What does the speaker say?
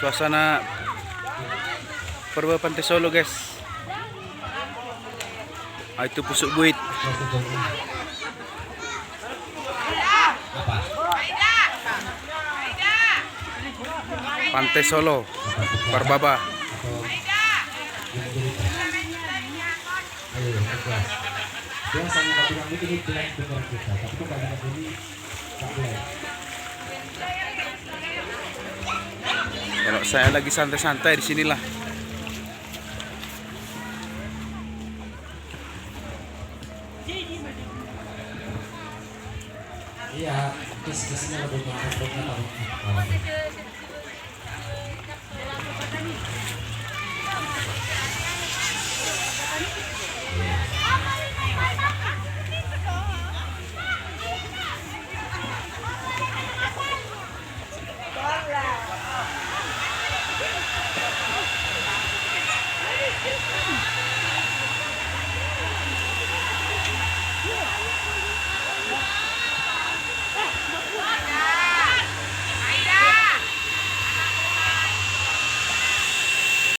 Suasana Purba Pantai Solo, guys. Itu pusuk buit. Pantai Solo, Parbaba. Kalau saya lagi santai-santai di sinilah. Iya, kes-kesnya lebih banyak.